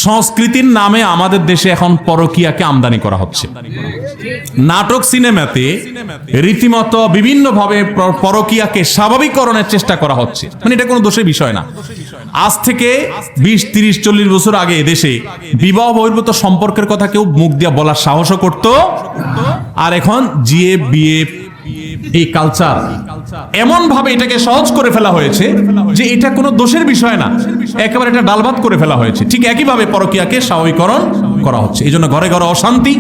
সংস্কৃতির নামে আমাদের দেশে এখন পরকীয়াকে আমদানি করা হচ্ছে। নাটক সিনেমাতে রীতিমতো বিভিন্নভাবে পরকীয়াকে স্বাভাবিককরণের চেষ্টা করা হচ্ছে। মানে এটা কোনো দোষের বিষয় না। আজ থেকে 20, 30, 40 বছর আগে এদেশে বিবাহ বহির্ভূত সম্পর্কের কথা কেউ মুখ দিয়ে বলার সাহসও করত। আর এখন জিএ বিয়ে এই কালচার এমন ভাবে এটাকে সহজ করে ফেলা হয়েছে যে এটা কোনো দোষের বিষয় না, একেবারে এটা ডালভাত করে ফেলা হয়েছে। ঠিক একইভাবে পরকীয়াকে স্বাভাবিকরণ করা হচ্ছে। এই জন্য ঘরে ঘরে অশান্তি,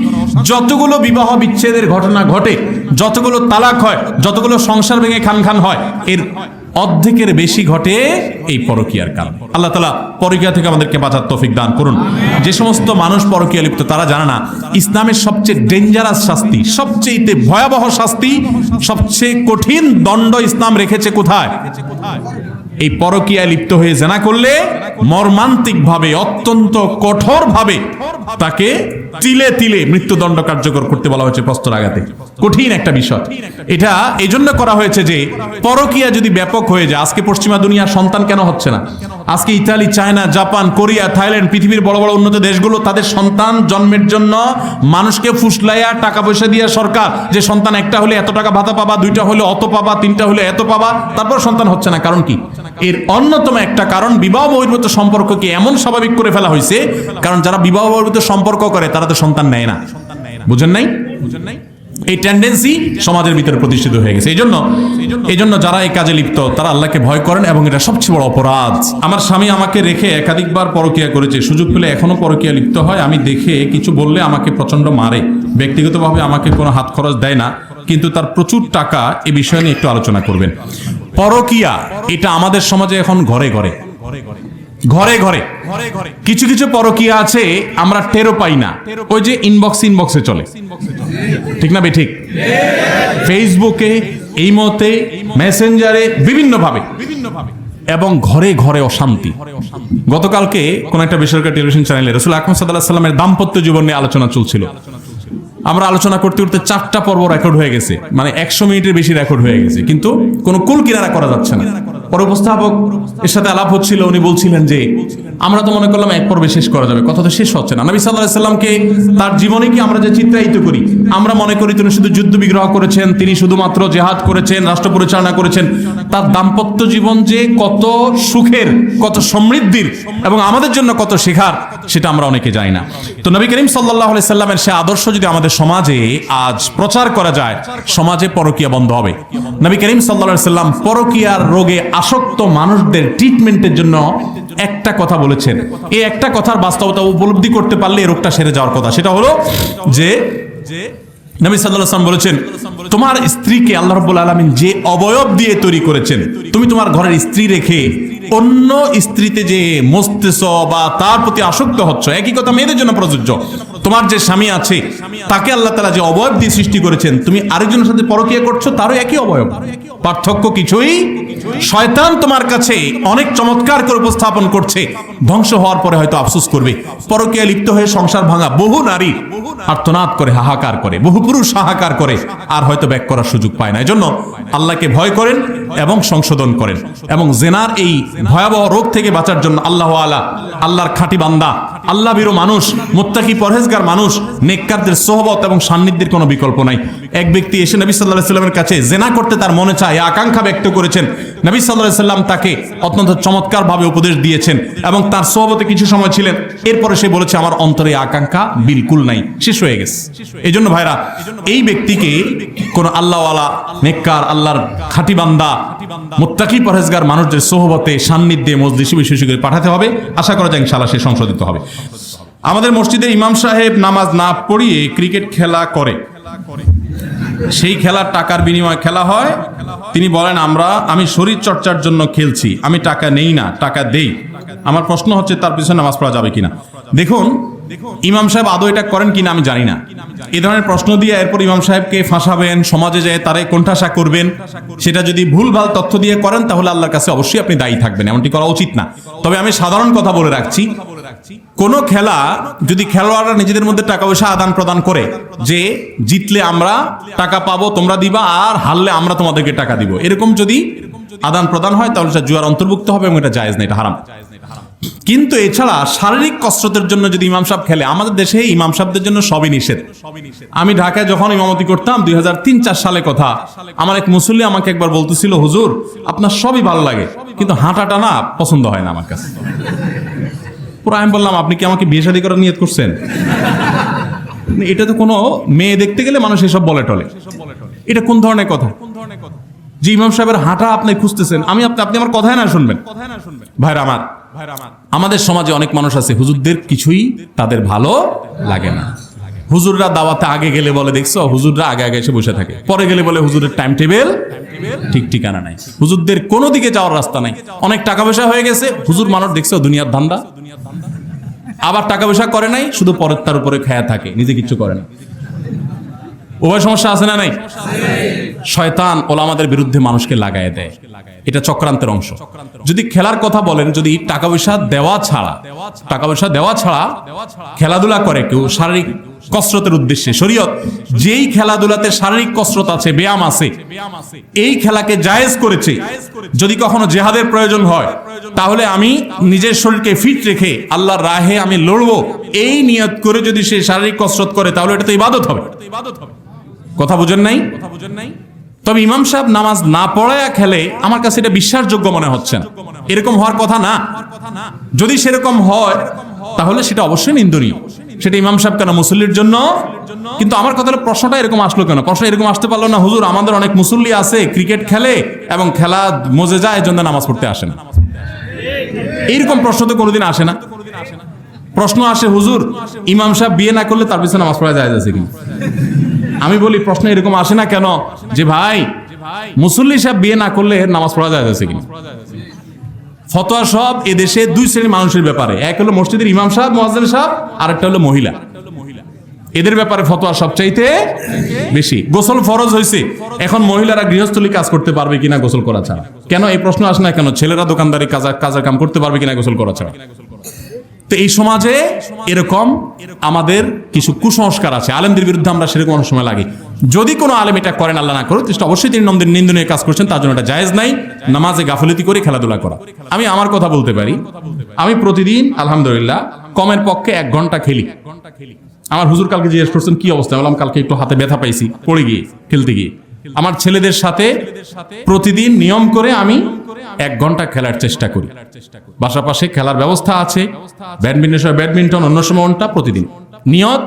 যতগুলো বিবাহ বিচ্ছেদের ঘটনা ঘটে, যতগুলো তালাক হয়, যতগুলো সংসার ভেঙে খান খান হয়, এর অর্ধেকের বেশি ঘটে এই পরকীয়ার কারণে। আল্লাহ তাআলা পরকীয়া থেকে আমাদেরকে বাঁচার তৌফিক দান করুন। যে সমস্ত মানুষ পরকীয়া লিপ্ত তারা জানে না ইসলামের সবচেয়ে ডেঞ্জারাস শাস্তি, সবচেয়ে ভয়াবহ শাস্তি, সবচেয়ে কঠিন দণ্ড ইসলাম রেখেছে কোথায়? এই পরকীয়ায় লিপ্ত হয়ে জেনা করলে মর্মান্তিক ভাবে, অত্যন্ত কঠোর ভাবে তাকে তিলে তিলে মৃত্যুদণ্ড কার্যকর করতে বলা হয়েছে প্রস্তরাঘাতে। কঠিন একটা বিষয়। এটা এই জন্য করা হয়েছে যে পরকীয়া যদি ব্যাপক হয়ে যায়, আজকে পশ্চিমা দুনিয়ার সন্তান কেন হচ্ছে না? আজকে Italy, China, Japan, Korea, Thailand, পৃথিবীর বড় বড় উন্নত দেশগুলো তাদের সন্তান জন্মের জন্য মানুষকে ফুসলাইয়া টাকা পয়সা দিয়ে সরকার, যে সন্তান একটা হলে এত টাকা ভাতা পাবা, দুইটা হলে অত পাবা, তিনটা হলে এত পাবা, তারপর সন্তান হচ্ছে না। কারণ কি? এর অন্যতম একটা কারণ বিবাহ বহির্ভূত সম্পর্ককে এমন স্বাভাবিক করে ফেলা হয়েছে। কারণ যারা বিবাহ বহির্ভূত সম্পর্ক করে তারা তো সন্তান নেয় না। বুঝেন নাই? এই টেন্ডেন্সি সমাজের ভিতরে প্রতিষ্ঠিত হয়ে গেছে। এই জন্য যারা এই কাজে লিপ্ত তারা আল্লাহকে ভয় করেন এবং এটা সবচেয়ে বড় অপরাধ। আমার স্বামী আমাকে রেখে একাধিকবার পরকীয়া করেছে, সুযোগ পেলে এখনো পরকীয়া লিপ্ত হয়। আমি দেখে কিছু বললে আমাকে প্রচন্ড মারে, ব্যক্তিগতভাবে আমাকে কোনো হাত খরচ দেয় না, কিন্তু তার প্রচুর টাকা। এ বিষয় নিয়ে একটু আলোচনা করবেন। পরকীয়া এটা আমাদের সমাজে এখন ঘরে ঘরে কিছু কিছু পরকীয়া আছে আমরা টেরও পাই না। ওই যে ইনবক্সে চলে, ঠিক না? ঠিক ফেসবুকে, ইমোতে, মেসেঞ্জারে, বিভিন্ন ভাবে এবং ঘরে ঘরে অশান্তি। গতকালকে কোন একটা বেসরকারি টেলিভিশন চ্যানেলে রাসূল আকরাম সাল্লাল্লাহু আলাইহি ওয়াসাল্লামের দাম্পত্য জীবন নিয়ে আলোচনা চলছিল। আমরা আলোচনা করতে করতে 4টা পর্ব রেকর্ড হয়ে গেছে, মানে 100 মিনিটের বেশি রেকর্ড হয়ে গেছে, কিন্তু কোনো কুল কিনারা করা যাচ্ছে না। পরে উপস্থাপক এর সাথে আলাপ হচ্ছিল, উনি বলছিলেন যে আমরা তো মনে করলাম এক পর্বে শেষ করা যাবে, কথা তো শেষ হচ্ছে না। নবী সাল্লাল্লাহু আলাইহি সাল্লামকে তার জীবনে কি আমরা যে চিত্রায়িত করি, আমরা মনে করি তিনি শুধু যুদ্ধ বিগ্রহ করেছেন, তিনি শুধুমাত্র জিহাদ করেছেন, রাষ্ট্র পরিচালনা করেছেন। তার দাম্পত্য জীবন যে কত সুখের, কত সমৃদ্ধির এবং আমাদের জন্য কত শেখার, সেটা আমরা অনেকে জানি না। তো নবী করিম সাল্লাল্লাহু আলাইহি সাল্লামের সে আদর্শ যদি আমাদের সমাজে আজ প্রচার করা যায়, সমাজে পরকীয়া বন্ধ হবে। নবী করিম সাল্লাল্লাহু আলাইহি সাল্লাম পরকীয়ার রোগে আসক্ত মানুষদের ট্রিটমেন্টের জন্য একটা কথা বলেছেন। এই একটা কথার বাস্তবতা উপলব্ধি করতে পারলে এই রোগটা সেরে যাওয়ার কথা। সেটা হলো যে নবী সাল্লাল্লাহু আলাইহি ওয়াসাল্লাম বলেছেন, তোমার স্ত্রীকে আল্লাহ রাব্বুল আলামিন যে অবয়ব দিয়ে তৈরি করেছেন, তুমি তোমার ঘরের স্ত্রী রেখে অন্য স্ত্রীতে যে মস্তিষ্ক বা তার প্রতি আসক্ত হচ্ছ, একই কথা মেয়েদের জন্য প্রযোজ্য। তোমার যে স্বামী আছে তাকে আল্লাহ তাআলা যে অবয়ব দিয়ে সৃষ্টি করেছেন, তুমি আরেকজনের সাথে পরকীয়া করছো, তারও একই অবয়ব, পার্থক্য কিছুই। শয়তান তোমার কাছে অনেক চমৎকার করে উপস্থাপন করছে, ধ্বংস হওয়ার পরে হয়তো আফসোস করবে। পরকীয়া লিপ্ত হয়ে সংসার ভাঙা বহু নারী আর্তনাদ করে, হাহাকার করে, বহু পুরুষ হাহাকার করে, আর হয়তো ব্যাক করার সুযোগ পায় না। এজন্য আল্লাহকে ভয় করেন এবং সংশোধন করেন, এবং জেনার এই ভয়াবহ রোগ থেকে বাঁচার জন্য আল্লাহর খাঁটি বান্দা, আল্লাহ ভীরু মানুষ, মুত্তাকি পরহেজগার মানুষ, নেককারদের সোহবত এবং সান্নিধ্যের কোনো বিকল্প নাই। এক ব্যক্তি এসে নবী সাল্লাল্লাহু আলাইহি ওয়াসাল্লামের কাছে জেনা করতে তার মনে চায়, আকাঙ্ক্ষা ব্যক্ত করেছেন। নবী সাল্লাল্লাহু আলাইহি ওয়াসাল্লাম তাকে অত্যন্ত চমৎকার ভাবে উপদেশ দিয়েছেন এবং তার সোহবতে কিছু সময় ছিলেন। এরপরে সে বলেছে, আমার অন্তরে আকাঙ্ক্ষা বিলকুল নাই, শেষ হয়ে গেছে। এই জন্য ভাইরা, এই ব্যক্তিকে কোন আল্লাহওয়ালা, নেককার, আল্লাহর খাঁটি বান্দা, মুত্তাকি পরহেজগার মানুষদের সোহবতে, সান্নিধ্যে, মজলিসে বিশেষ করে পাঠাতে হবে। আশা করা যায় ইনশাআল্লাহ সে সংশোধিত হবে। আমাদের মসজিদের ইমাম সাহেব নামাজ না পড়িয়ে ক্রিকেট খেলা করে, সেই খেলার টাকার বিনিময়ে খেলা হয়। তিনি বলেন, আমি শরীর চর্চার জন্য খেলছি, আমি টাকা নেই না, টাকা দেই। আমার প্রশ্ন হচ্ছে তার পিছনে নামাজ পড়া যাবে কিনা। দেখুন, ইমাম সাহেব আদৌ এটা করেন কিনা আমি জানি না। এই ধরনের প্রশ্ন দিয়ে এরপর ইমাম সাহেবকে ফাঁসাবেন, সমাজে যায় তারে কোণঠাসা করবেন, সেটা যদি ভুলভাল তথ্য দিয়ে করেন তাহলে আল্লাহর কাছে অবশ্যই আপনি দায়ী থাকবেন। এমনটি করা উচিত না। তবে আমি সাধারণ কথা বলে রাখছি, কোন খেলা যদি খেলোয়াড়রা নিজেদের মধ্যে টাকা পয়সা আদান প্রদান করে, যে জিতলে আমরা টাকা পাবো, তোমরা দিবা, আর হারলে আমরা তোমাদেরকে টাকা দিব, এরকম যদি আদান প্রদান হয় তাহলে এটা জুয়ার অন্তর্ভুক্ত হবে এবং এটা জায়েজ না, এটা হারাম। কিন্তু এছাড়া শারীরিক কসরতের জন্য যদি ইমাম সাহেব খেলে, আমাদের দেশে ইমাম সাহেবদের জন্য সবই নিষেধ। আমি ঢাকায় যখন ইমামতি করতাম 2003-4 সালে কথা, আমার এক মুসল্লি আমাকে একবার বলতেছিল, হুজুর আপনার সবই ভালো লাগে কিন্তু হাঁটাটা না পছন্দ হয় না আমার কাছে। পুরো আমি বললাম, আপনি কি আমাকে বিয়ে শাদী করার নিয়ত করছেন? এটা তো কোনো মেয়ে দেখতে গেলে মানুষ এসব বলে টলে, এটা কোন ধরনের কথা? যে ইমাম সাহেবের হাঁটা আপনি খুঁজতেছেন, আপনি আমার কথাই না শুনবেন। ভাইরা আমার, আমাদের সমাজে অনেক মানুষ আছে হুজুরদের কিছুই তাদের ভালো লাগে না। হুজুররা দাওয়াতে আগে গেলে বলে, দেখছো হুজুররা আগে আগে এসে বসে থাকে, পরে গেলে বলে হুজুরের টাইম টেবিল ঠিক ঠিকানা নাই, হুজুরদের কোনো দিকে যাওয়ার রাস্তা নাই, অনেক টাকা পয়সা হয়ে গেছে, হুজুর মানুষ দেখছো দুনিয়ার ধান্দা, আবার টাকা পয়সা করে নাই, শুধু পরের তার উপরে খেয়া থাকে, নিজে কিচ্ছু করে না। উভয় সমস্যা আছে না নাই? শয়তান ওলামাদের বিরুদ্ধে মানুষকে লাগায় দেয়, এটা চক্রান্তের অংশ। যদি খেলার কথা বলেন, যদি টাকা পয়সা দেওয়া ছাড়া খেলাধুলা করে কেউ শারীরিক কসরতের উদ্দেশ্যে, শরীয়ত যেই খেলাধুলাতে শারীরিক কসরত আছে, ব্যায়াম আছে, এই খেলাকে জায়েজ করেছে। যদি কখনো জিহাদের প্রয়োজন হয়, তাহলে আমি নিজের শরীরকে ফিট রেখে আল্লাহর রাহে আমি লড়বো, এই নিয়ত করে যদি সে শারীরিক কসরত করে, তাহলে এটা তো ইবাদত হবে। কথা বুঝেন নাই? তবে ইমাম সাহেব নামাজ না পড়ায়া খেলে, আমার কাছে এটা বিশ্বাসযোগ্য মনে হচ্ছে না। এরকম হওয়ার কথা না। যদি সেরকম হয় তাহলে সেটা অবশ্যই নিন্দনীয়, সেটা ইমাম সাহেব কেন, মুসল্লির জন্য। কিন্তু আমার কথা হলো, প্রশ্নটা এরকম আসলো কেন? প্রশ্ন এরকম আসতে পারলো না, হুজুর আমাদের অনেক মুসল্লি আছে ক্রিকেট খেলে এবং খেলা মজে যায়, এজন্য নামাজ পড়তে আসে না। এইরকম প্রশ্ন তো কোনোদিন আসে না। প্রশ্ন আসে, হুজুর ইমাম সাহেব বিয়ে না করলে তার পিছনে নামাজ পড়া যায় আছে কিনা? আমি বলি, প্রশ্ন এরকম আসে না কেন যে ভাই মুসল্লি সাহেব বিয়ে না করলে নামাজ পড়া যায় আছে কিনা? ফতোয়া সব এদেশে দুই শ্রেণীর মানুষের ব্যাপারে, এক হলো মসজিদের ইমাম সাহেব, মুয়াজ্জিন সাহেব, আর একটা হলো মহিলা। এদের ব্যাপারে ফতোয়া সবচাইতে বেশি। গোসল ফরজ হয়েছে, এখন মহিলারা গৃহস্থলী কাজ করতে পারবে কিনা গোসল করা ছাড়া? কেন এই প্রশ্ন আসে না কেন? ছেলেরা দোকানদারি কাজের কাম করতে পারবে কিনা গোসল করা ছাড়া? তো এই সমাজে এরকম আমাদের কিছু কুসংস্কার আছে, আলেমদের বিরুদ্ধে আমরা সেরকম অনেক সময় লাগে। যদি কোনো আলেম এটা করেন, আল্লাহ না করুক, অবশ্যই তিনি নিন্দনীয় কাজ করছেন, তার জন্য এটা জায়েজ নাই নামাজে গাফিলতি করে খেলাধুলা করা। আমি আমার কথা বলতে পারি, আমি প্রতিদিন আলহামদুলিল্লাহ কমের পক্ষে 1 ঘন্টা খেলি। আমার হুজুর কালকে জিজ্ঞেস করছেন কি অবস্থা, বললাম কালকে একটু হাতে ব্যথা পাইছি পড়ে গিয়ে, খেলতে গিয়ে। আমার ছেলেদের সাথে প্রতিদিন নিয়ম করে আমি 1 ঘন্টা খেলার চেষ্টা করি। বাসার পাশে খেলার ব্যবস্থা আছে, ব্যাডমিন্টন অন্য সময়টা প্রতিদিন। নিয়ত,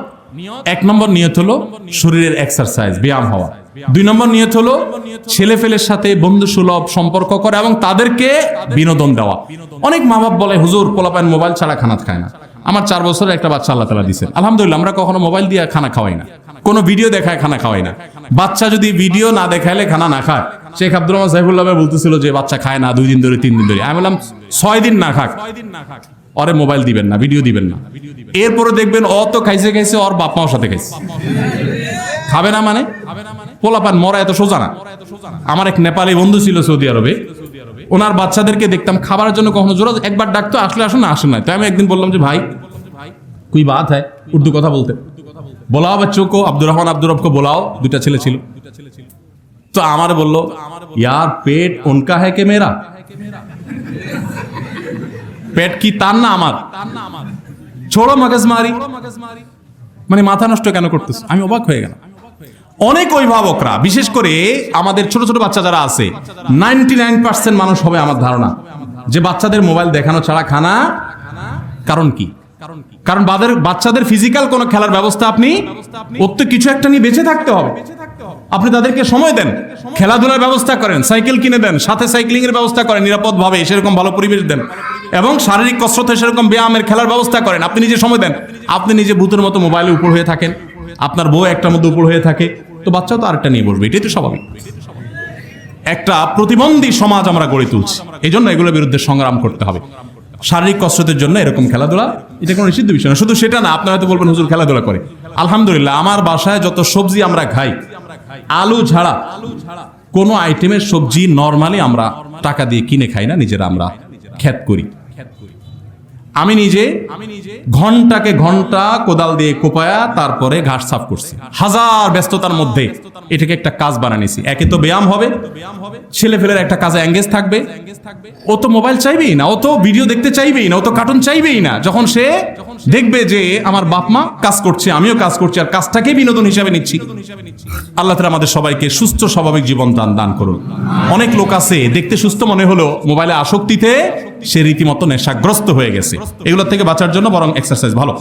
1 নম্বর নিয়ত হলো শরীরের এক্সারসাইজ, ব্যায়াম হওয়া। 2 নম্বর নিয়ত হলো ছেলেফেলের সাথে বন্ধু সুলভ সম্পর্ক করা এবং তাদেরকে বিনোদন দেওয়া। অনেক মা বাপ বলে, হুজুর পোলাপান মোবাইল ছাড়া খানা খায় না। আমার 4 বছরের একটা বাচ্চা আল্লাহ তাআলা দিয়েছেন, আলহামদুলিল্লাহ। আমরা কখনো মোবাইল দিয়ে খানা খাওয়াই না, কোনো ভিডিও দেখায় খানা খাওয়াই না। বাচ্চা যদি ভিডিও না দেখাইলে খানা না খায়, শেখ আব্দুর রহমান সাইফুল্লাহ বলতেছিল যে বাচ্চা খায় না 2 দিন ধরে 3 দিন ধরে। আমি বললাম 6 দিন না খাক, ওরে মোবাইল দিবেন না, ভিডিও দিবেন না। এরপরে দেখবেন ও তো খাইছে ওর বাপ মার সাথে খাইছে। খাবে না মানে পোলাপান মরা এত সোজা না। আমার এক নেপালি বন্ধু ছিল সৌদি আরবে, ওনার বাচ্চাদেরকে দেখতাম খাবারের জন্য কখনো জোর একবার ডাকতো, আসলে আসুন না, আসেন না। তাই আমি একদিন বললাম যে ভাই কুই বাত হ্যায়, উর্দু কথা বলতে, बोलाओ बच्चों को, अब्दुर रहमान अब्दुर रब को बोलाओ। 2টা ছেলে ছিল। তো আমারে বললো, यार पेट उनका है कि मेरा? পেট কি তার না আমার? ছোড়ো মগজমারি, মানে মাথা নষ্ট কেন করতেছ? আমি অবাক হয়ে গেলাম। অনেক অভিভাবকরা, বিশেষ করে আমাদের ছোট ছোট বাচ্চা যারা আছে, 99% মানুষ হবে আমার ধারণা, যে বাচ্চাদের মোবাইল দেখানো ছাড়া খানা। কারণ কি? কারণ বাচ্চাদের ফিজিক্যাল কোনো খেলার ব্যবস্থা আপনি, ওর তো কিছু একটা নিয়ে বেঁচে থাকতে হবে। আপনি তাদেরকে সময় দেন, খেলাধুলার ব্যবস্থা করেন, সাইকেল কিনে দেন, সাথে সাইক্লিং এর ব্যবস্থা করেন নিরাপদভাবে, সেরকম ভালো পরিবেশ দেন, এবং শারীরিক কসরতে সেরকম ব্যায়ামের খেলার ব্যবস্থা করেন। আপনি নিজে সময় দেন। আপনি নিজে ভূতের মতো মোবাইলে উপর হয়ে থাকেন, আপনার বউ একটার মধ্যে উপর হয়ে থাকে, তো বাচ্চাও তো আরেকটা নিয়ে বসবে। এটাই তো স্বাভাবিক। একটা প্রতিবন্ধী সমাজ আমরা গড়ে তুলছি, এই জন্য এগুলোর বিরুদ্ধে সংগ্রাম করতে হবে। শারীরিক কসরতের জন্য এরকম খেলাধুলা, এটা কোনো নিষিদ্ধ বিষয় না। শুধু সেটা না, আপনারা হয়তো বলবেন হুজুর খেলাধুলা করে। আলহামদুলিল্লাহ, আমার বাসায় যত সবজি আমরা খাই, আলু ছাড়া কোনো আইটেমের সবজি নরমালি আমরা টাকা দিয়ে কিনে খাই না, নিজেরা আমরা ক্ষেত করি। আমি নিজে ঘন্টাকে ঘন্টা কোদাল দিয়ে কোপায়া তারপরে ঘাস সাফ করছি, হাজার ব্যস্ততার মধ্যে এটাকে একটা কাজ বানানিছি। একে তো ব্যায়াম হবে, ছেলে ফেলের একটা কাজে এঙ্গেজ থাকবে, ও তো মোবাইল চাইবেই না, ও তো ভিডিও দেখতে চাইবেই না, ও তো কার্টুন চাইবেই না। যখন সে দেখবে যে আমার বাপ মা কাজ করছে, আমিও কাজ করছি, আর কাজটাকে বিনোদন হিসাবে নিচ্ছি। আল্লাহ তাআলা আমাদের সবাইকে সুস্থ স্বাভাবিক জীবন দান করুন। অনেক লোক আছে দেখতে সুস্থ মনে হলো, মোবাইলে আসক্তিতে সে রীতিমতো নেশাগ্রস্ত হয়ে গেছে। এগুলোর থেকে বাঁচার জন্য বরং এক্সারসাইজ ভালো।